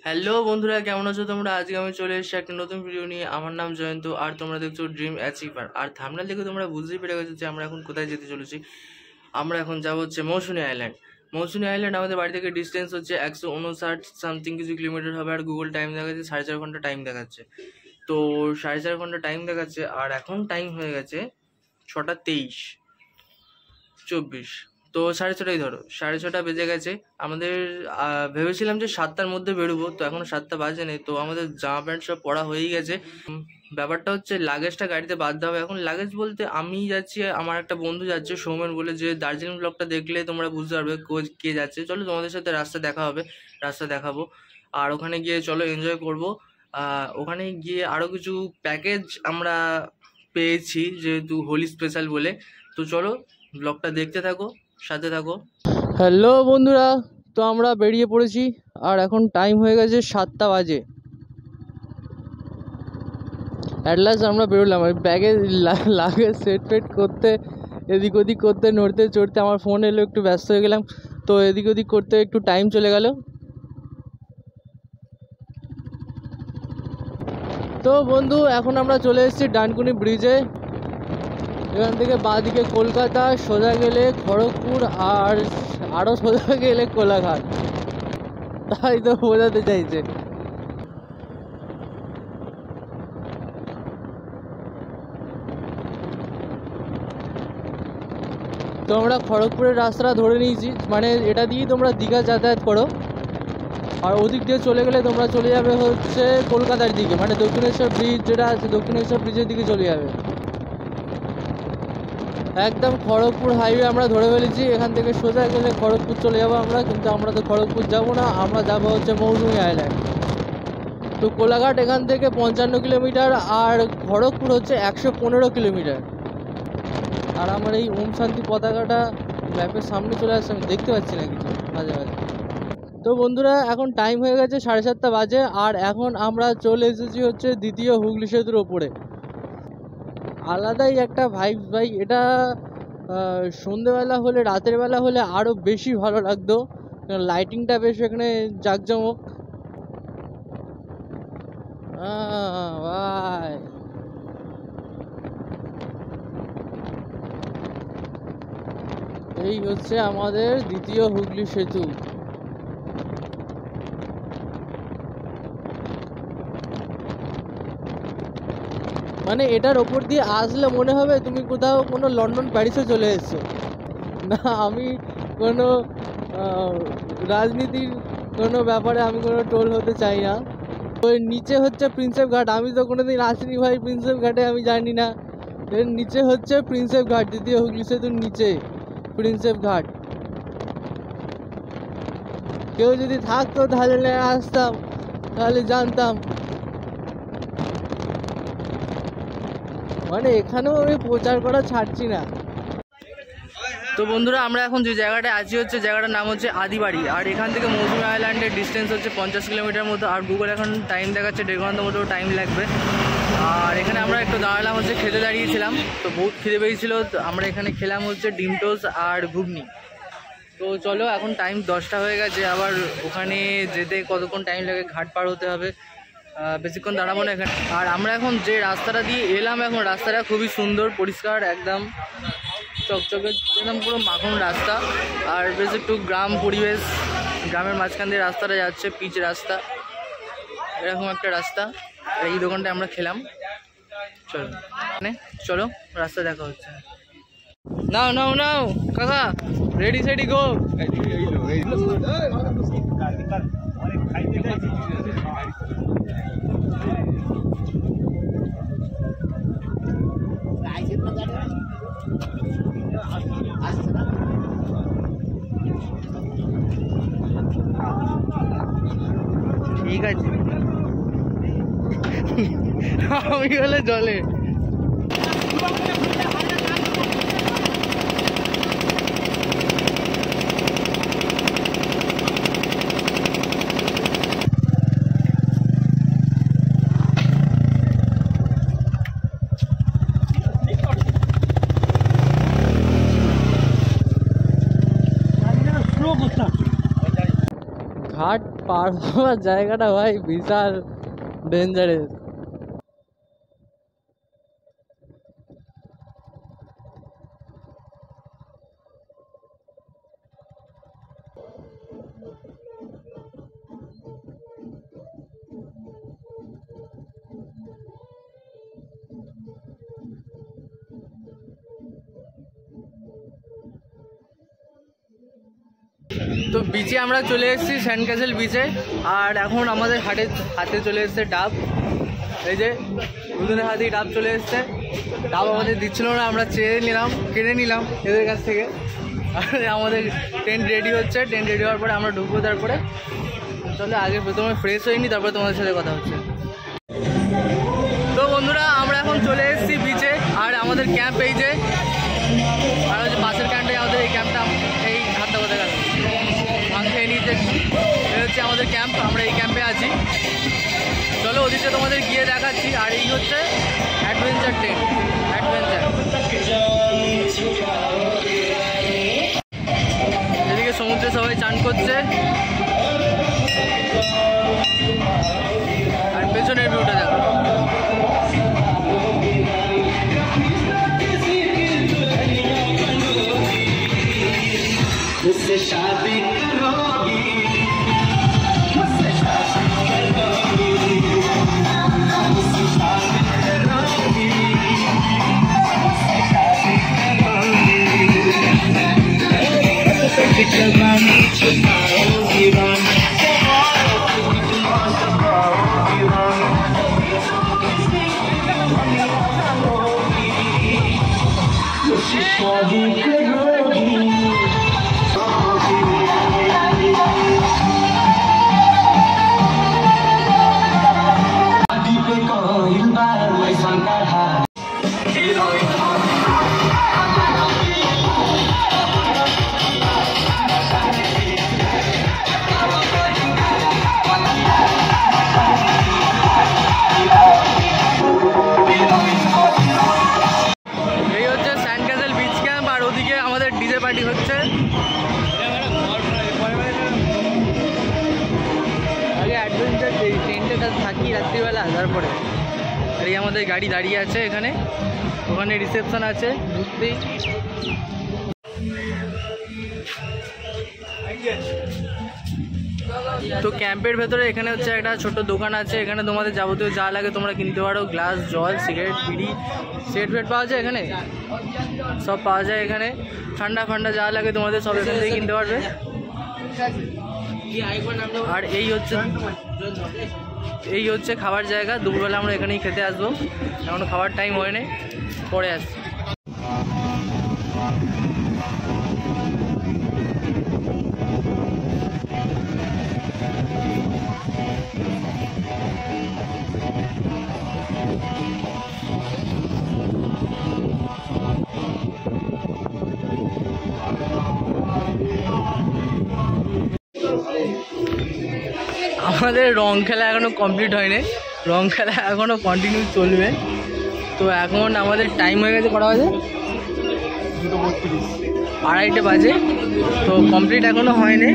Hello বন্ধুরা, কেমন আছো তোমরা? আজকে আমি চলে এসেছি একটা নতুন ভিডিও নিয়ে। আমার নাম জয়ন্ত আর তোমরা দেখছো ড্রিম অ্যাচিভার। আর থাম্বনেল দেখে তোমরা বুঝতেই পেরে গেছো যে আমরা এখন কোথায় যেতে চলেছি। আমরা এখন যাবো হচ্ছে মৌসুনি আইল্যান্ড। মৌসুনি আইল্যান্ড আমাদের বাড়ি থেকে ডিস্টেন্স হচ্ছে 159 সামথিং কিছু কিলোমিটার হবে। আর গুগল টাইম দেখাচ্ছে 4.5 ঘন্টা টাইম দেখাচ্ছে। তো 4.5 ঘন্টা টাইম দেখাচ্ছে আর এখন টাইম হয়ে গেছে 6টা 23:24। তো 6:30 ধরো, 6:30 বেজে গেছে। আমাদের ভেবেছিলাম যে 7টার মধ্যে বেরোবো, তো এখনো 7টা বাজে নেই। তো আমাদের জামা প্যান্ট সব পরা হয়েই গেছে। ব্যাপারটা হচ্ছে লাগেজটা গাড়িতে বাদ দেওয়া হবে। এখন লাগেজ বলতে আমি যাচ্ছি, আমার একটা বন্ধু যাচ্ছে সৌমেন বলে, যে দার্জিলিং ব্লগটা দেখলে তোমরা বুঝতে পারবে কে যাচ্ছে। চলো তোমাদের সাথে রাস্তা দেখা হবে, রাস্তা দেখাবো। আর ওখানে গিয়ে চলো এনজয় করবো। ওখানে গিয়ে আরও কিছু প্যাকেজ আমরা পেয়েছি যেহেতু হোলি স্পেশাল বলে। তো চলো ব্লগটা দেখতে থাকো, সাথে থাকো। হ্যালো বন্ধুরা, তো আমরা বেরিয়ে পড়েছি আর এখন টাইম হয়ে গেছে 7টা বাজে। অ্যাট লাস্ট আমরা বেরোলাম। ওই ব্যাগে লাগেজ সেট করতে, এদিক ওদিক করতে, নড়তে চড়তে আমার ফোন এলো, একটু ব্যস্ত হয়ে গেলাম। তো এদিক ওদিক করতে একটু টাইম চলে গেল। তো বন্ধু, এখন আমরা চলে এসেছি ডানকুনি ব্রিজে। এখান থেকে বাঁ দিকে কলকাতা, সোজা গেলে খড়গপুর, আর আরও সোজা গেলে কোলাঘাট। তাই তো বোঝাতে চাইছে। তো আমরা খড়গপুরের রাস্তাটা ধরে নিয়েছি, মানে এটা দিয়েই তোমরা দীঘা যাতায়াত করো। আর ওদিক দিয়ে চলে গেলে তোমরা চলে যাবে হচ্ছে কলকাতার দিকে, মানে দক্ষিণেশ্বর ব্রিজ যেটা আছে, দক্ষিণেশ্বর ব্রিজের দিকে চলে যাবে। একদম খড়গপুর হাইওয়ে আমরা ধরে ফেলেছি। এখান থেকে সোজা গেলে খড়গপুর চলে যাবো আমরা, কিন্তু আমরা তো খড়গপুর যাবো না, আমরা যাবো হচ্ছে মৌসুমি আইল্যান্ড। তো কোলাঘাট এখান থেকে 55 কিলোমিটার আর খড়গপুর হচ্ছে 115 কিলোমিটার। আর আমার এই ওম শান্তি পতাকাটা ম্যাপের সামনে চলে আসছে, আমি দেখতে পাচ্ছি না কিছু মাঝে মাঝে। তো বন্ধুরা, এখন টাইম হয়ে গেছে 7:30 বাজে আর এখন আমরা চলে এসেছি হচ্ছে দ্বিতীয় হুগলি সেতুর ওপরে। আলাদাই একটা ভাইবস ভাই এটা। সন্ধেবেলা হলে, রাতের বেলা হলে আরও বেশি ভালো লাগতো, লাইটিংটা বেশ এখানে জাঁকজমক। ভাই এই হচ্ছে আমাদের দ্বিতীয় হুগলি সেতু। মানে এটার ওপর দিয়ে আসলে মনে হবে তুমি কোথাও কোনো লন্ডন প্যারিসে চলে এসেছো। না, আমি কোনো রাজনীতির কোনো ব্যাপারে আমি কোনো টোল হতে চাই না। ওই নিচে হচ্ছে প্রিন্সেপ ঘাট, আমি তো কোনোদিন আসিনি ভাই প্রিন্সেপ ঘাটে, আমি জানি না। এর নিচে হচ্ছে প্রিন্সেপ ঘাট, দ্বিতীয় হুগলি সেতুর নিচে প্রিন্সেপ ঘাট। কেউ যদি থাকতো তাহলে আসতাম, তাহলে জানতাম। মানে এখানেও আমি প্রচার করা ছাড়ছি না। তো বন্ধুরা, আমরা এখন যে জায়গাটায় আছি হচ্ছে জায়গাটার নাম হচ্ছে আদিবাড়ি। আর এখান থেকে মৌসুমি আইল্যান্ডের ডিস্টেন্স হচ্ছে 50 কিলোমিটার মতো। আর গুগল এখন টাইম দেখাচ্ছে 1.5 ঘন্টা মতো টাইম লাগবে। আর এখানে আমরা একটু দাঁড়ালাম, হচ্ছে খেতে দাঁড়িয়েছিলাম, তো বহুত খিদে পেয়েছিল। তো আমরা এখানে খেলাম হচ্ছে ডিম টোস্ট আর ঘুগনি। তো চলো, এখন টাইম 10টা হয়ে গেছে। আবার ওখানে যেতে কতক্ষণ টাইম লাগে, ঘাট পার হতে হবে, বেশিক্ষণ দাঁড়াবো না এখানে। আর আমরা এখন যে রাস্তাটা দিয়ে এলাম, এখন রাস্তাটা খুবই সুন্দর, পরিষ্কার, একদম চকচকে, একদম পুরো মাখন রাস্তা। আর বেশ একটু গ্রাম পরিবেশ, গ্রামের মাঝখান দিয়ে রাস্তাটা যাচ্ছে, পিচ রাস্তা, এরকম একটা রাস্তা। এই দোকানটা আমরা খেলাম। চলো চলো, রাস্তা দেখা হচ্ছে। নাও নাও নাও কাকা, রেডি সেডি গো। ঠিক আছে, আমি হলে জলে। ঘাট পার হওয়ার জায়গাটা ভাই বিশাল ডেঞ্জারাস। তো বিচে আমরা চলে এসেছি, স্যান্ড ক্যাসেল বিচে। আর এখন আমাদের হাতে চলে এসছে ডাব। এই যে দুজনের হাতেই ডাব চলে এসছে। ডাব আমাদের দিচ্ছিল না, আমরা চেয়ে নিলাম, কিনে নিলাম এদের কাছ থেকে। আর আমাদের টেন্ট রেডি হচ্ছে, টেন্ট রেডি হওয়ার পরে আমরা ঢুকবো। তারপরে তাহলে আগে প্রথমে ফ্রেশ হয়ে নিই, তারপরে তোমাদের সাথে কথা হচ্ছে। তো বন্ধুরা আমরা এখন চলে এসেছি বিচে। আর আমাদের ক্যাম্প এই যে, আর হচ্ছে পাশের ক্যাম্পে আমাদের এই ক্যাম্পটা, এই হাতটা কোথায় গেল ভাঙ খেয়ে নিয়েছে। এই হচ্ছে আমাদের ক্যাম্প, আমরা এই ক্যাম্পে আছি। চলো ওদিকে তোমাদের গিয়ে দেখাচ্ছি। আর এই হচ্ছে অ্যাডভেঞ্চার টেন্ট, অ্যাডভেঞ্চার। এদিকে সমুদ্রে সবাই চান করছে। আর পেছনের ভিউটা দেখো। मुझसे शादी करोगी, मुझसे शादी करोगी, मुझसे शादी करोगी, मुझसे शादी करोगी, जवानी छुपाओगी रानी, छुपाओगी रानी, मुझसे शादी करोगी। এই হচ্ছে স্যান্ড ক্যাসেল বিচ ক্যাম্প। আর ওদিকে আমাদের ডিজে পার্টি হচ্ছে। আগে অ্যাডভেঞ্চার টেন্টে থাকি রাত্রিবেলা, তারপরে আর এই আমাদের গাড়ি দাঁড়িয়ে আছে এখানে। ওখানে রিসেপশন আছে ঢুকতেই। তো ক্যাম্পের ভেতরে এখানে হচ্ছে একটা ছোট দোকান আছে। এখানে তোমাদের যাবতীয় যা লাগে তোমরা কিনতে পারো। গ্লাস, জল, সিগারেট, বিড়ি, সেট ফেট পাওয়া যায় এখানে, সব পাওয়া যায় এখানে। ঠান্ডা ফান্ডা যা লাগে তোমাদের সব এখান থেকে কিনতে পারবে। আর এই হচ্ছে খাবার জায়গা। দুপুরবেলা আমরা এখানেই খেতে আসবো, এখনো খাবার টাইম হয়নি, পরে আসছি। আমাদের রং খেলা এখনও কমপ্লিট হয়নি, রং খেলা এখনও কন্টিনিউ চলবে। তো এখন আমাদের টাইম হয়ে গেছে, কটা বাজে? 2:32 বাজে। তো কমপ্লিট এখনও হয়নি,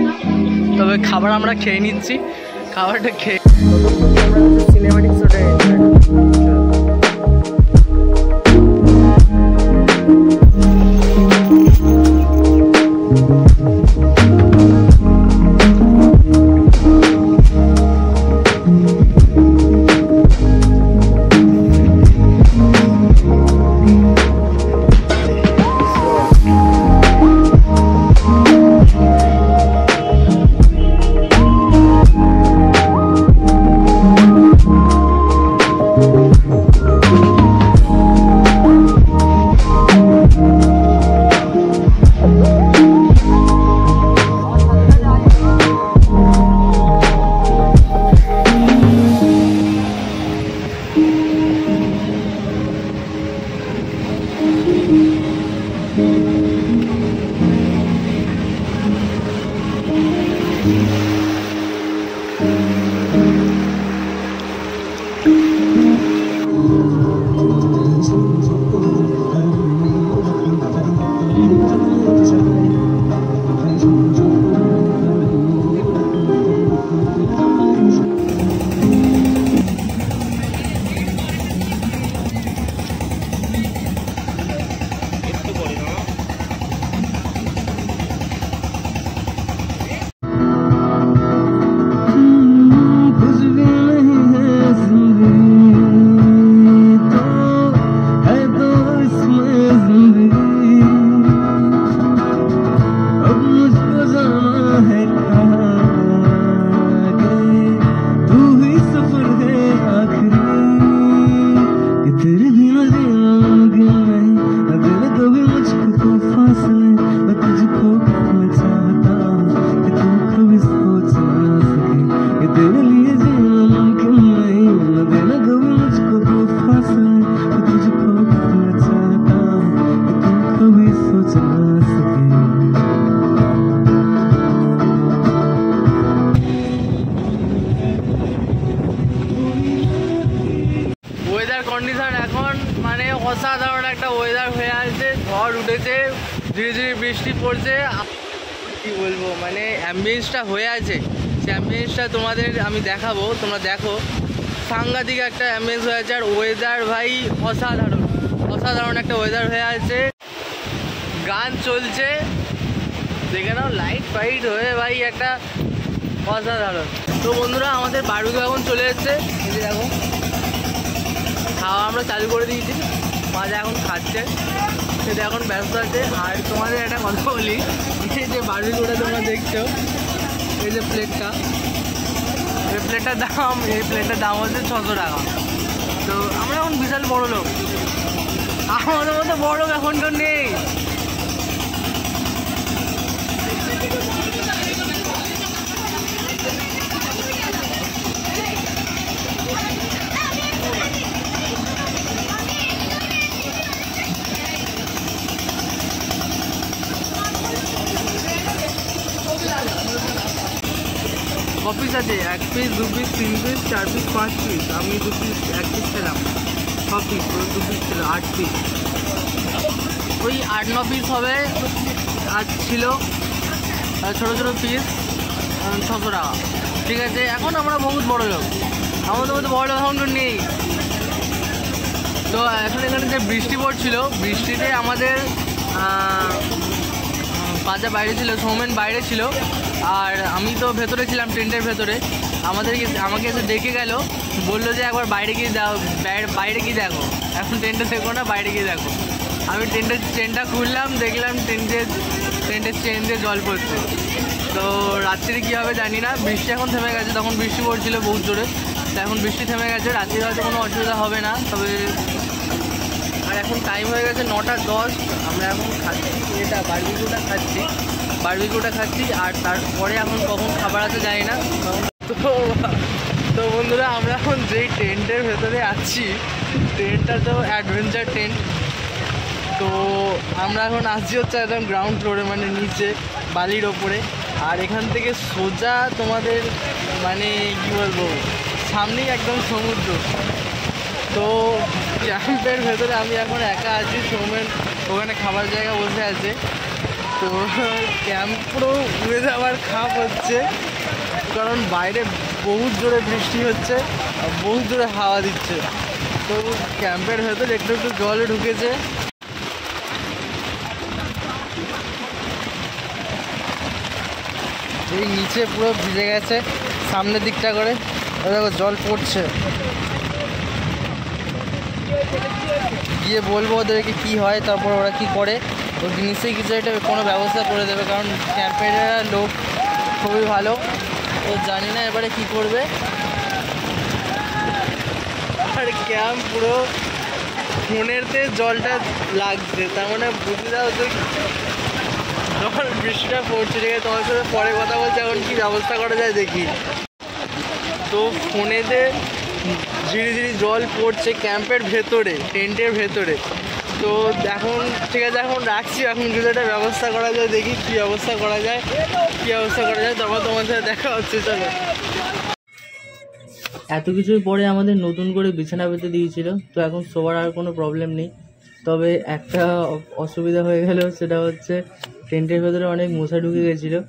তবে খাবার আমরা খেয়ে নিচ্ছি। খাবারটা খেয়ে সিনেমাটিক শটে ওয়েদার হয়ে আছে, ঝড় উঠেছে, ধীরে ধীরে বৃষ্টি পড়ছে। কি বলবো, মানে অ্যাম্বিয়েন্সটা হয়ে আছে, সেই অ্যাম্বিয়েন্সটা তোমাদের আমি দেখাবো, তোমরা দেখো। সাংঘাতিক একটা অ্যাম্বিয়েন্স হয়ে আছে, আর ওয়েদার ভাই অসাধারণ, অসাধারণ একটা ওয়েদার হয়ে আছে। গান চলছে, দেখে নাও, লাইট ফাইট হয়ে ভাই একটা অসাধারণ। তো বন্ধুরা আমাদের বারবিকিউ এখন চলে যাচ্ছে, এই যে দেখো খাওয়া আমরা চালু করে দিয়েছি, মাঝে এখন খাচ্ছে, সেটা এখন ব্যস্ত আছে। আর তোমাদের একটা কথা বলি, এই যে বারবিকিউটা তোমরা দেখছো, এই যে প্লেটটা, এই প্লেটটার দাম হচ্ছে 600 টাকা। তো আমরা এখন বিশাল বড় লোক, আমাদের মতো বড় লোক এখন তো নেই। পিস আছে, 1 piece, 2 piece, 3 piece, 4 piece, 5 piece. আমি 2 পিস, 1 পিস খেলাম, 6 পিস, 2 পিস ছিল, 8 পিস, ওই 8-9 পিস হবে। আজ ছিল ছোটো ছোটো পিস, 600 টাকা। ঠিক আছে, এখন আমরা বহুত বড় লোক, আমাদের মধ্যে বড় লোক এখন নেই। তো এখন এখানে যে বৃষ্টি পড়ছিল, বৃষ্টিতে আমাদের বাজা বাইরে ছিল, সৌমেন বাইরে ছিল, আর আমি তো ভেতরে ছিলাম, টেন্টের ভেতরে। আমাকে এসে ডেকে গেল, বললো যে একবার বাইরে গিয়ে বাইরে গিয়ে দেখো, এখন টেন্টে দেখো না, বাইরে গিয়ে দেখো। আমি টেন্টের চেনটা খুললাম, দেখলাম টেন্টের চেন দিয়ে জল পড়ছে। তো রাত্রি কী হবে জানি না, বৃষ্টি এখন থেমে গেছে, তখন বৃষ্টি পড়ছিল বহুত জোরে, তো এখন বৃষ্টি থেমে গেছে, রাত্রি হয়তো কোনো অসুবিধা হবে না। তবে আর এখন টাইম হয়ে গেছে 9:10, আমরা এখন খাচ্ছি, এটা বারবিকিউটা খাচ্ছি, আর তারপরে এখন কখন খাবার আছে জানি না। তো বন্ধুরা আমরা এখন যেই টেন্টের ভেতরে আছি, টেন্টটা তো অ্যাডভেঞ্চার টেন্ট। তো আমরা এখন আসছি হচ্ছে একদম গ্রাউন্ড ফ্লোরে, মানে নিচে বালির ওপরে। আর এখান থেকে সোজা তোমাদের মানে কি বলবো, সামনেই একদম সমুদ্র। তো ক্যাম্পের ভেতরে আমি এখন একা আছি, সৌমেন ওখানে খাবার জায়গা বসে আছে। তো ক্যাম্প পুরো উড়ে যাওয়ার খাপ হচ্ছে, কারণ বাইরে বহুত জোরে বৃষ্টি হচ্ছে, বহুত জোরে হাওয়া দিচ্ছে। তো ক্যাম্পের ভেতরে একটু একটু জল ঢুকেছে। এই নিচে পুরো ভিজে গেছে, সামনের দিকটা করে দেখো জল পড়ছে। গিয়ে বলবো ওদেরকে কি হয়, তারপর ওরা কি করে, ওই জিনিসেই কিছু একটা কোনো ব্যবস্থা করে দেবে, কারণ ক্যাম্পের লোক খুবই ভালো। তো জানি না এবারে কি করবে। আর ক্যাম্প পুরো ফোনেরতে জলটা লাগছে, তার মানে বুঝে যাও তো যখন বৃষ্টিটা পড়ছে। ঠিক আছে, তোমার সাথে পরে কথা বলছি, এখন কী ব্যবস্থা করা যায় দেখি। তো ফোনেতে ঝিরি ঝিরি জল পড়ছে ক্যাম্পের ভেতরে, টেন্টের ভেতরে। তো এখন ঠিক আছে, এখন রাখছি, এখন যদি একটা ব্যবস্থা করা যায় দেখি কী ব্যবস্থা করা যায়, তারপর তোমার সাথে দেখা হচ্ছে। চলো। এত কিছুর পরে আমাদের নতুন করে বিছানা পেতে দিয়েছিল, তো এখন শোবার আর কোনো প্রবলেম নেই। তবে একটা অসুবিধা হয়ে গেল, সেটা হচ্ছে টেন্টের ভেতরে অনেক মশা ঢুকে গেছিলো।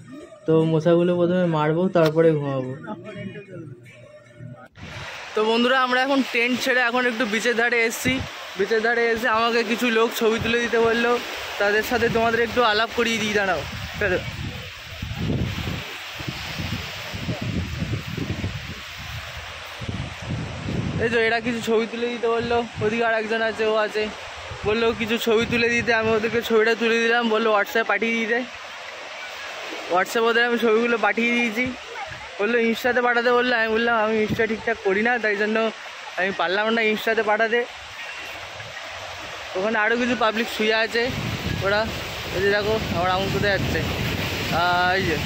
তো মশাগুলো প্রথমে মারবো, তারপরে ঘুমাবো। তো বন্ধুরা আমরা এখন টেন্ট ছেড়ে এখন একটু বিচের ধারে এসেছি। বিচের ধারে এসে আমাকে কিছু লোক ছবি তুলে দিতে বললো, তাদের সাথে তোমাদের একটু আলাপ করিয়ে দিই, দাঁড়াও। এই তো এরা কিছু ছবি তুলে দিতে বললো, ওদিকে আর একজন আছে, ও আছে, বললো কিছু ছবি তুলে দিতে। আমি ওদেরকে ছবিটা তুলে দিলাম, বললো হোয়াটসঅ্যাপে পাঠিয়ে দিতে। হোয়াটসঅ্যাপে ওদের আমি ছবিগুলো পাঠিয়ে দিয়েছি, বললো ইনস্টাতে পাঠাতে বললো। আমি বললাম আমি ইনস্টা ঠিকঠাক করি না, তাই জন্য আমি পারলাম না ইনস্টাতে পাঠাতে। ওখানে আরও কিছু পাবলিক শুয়ে আছে, ওরা এই যে দেখো আমার আমন কোথায় যাচ্ছে, এই যে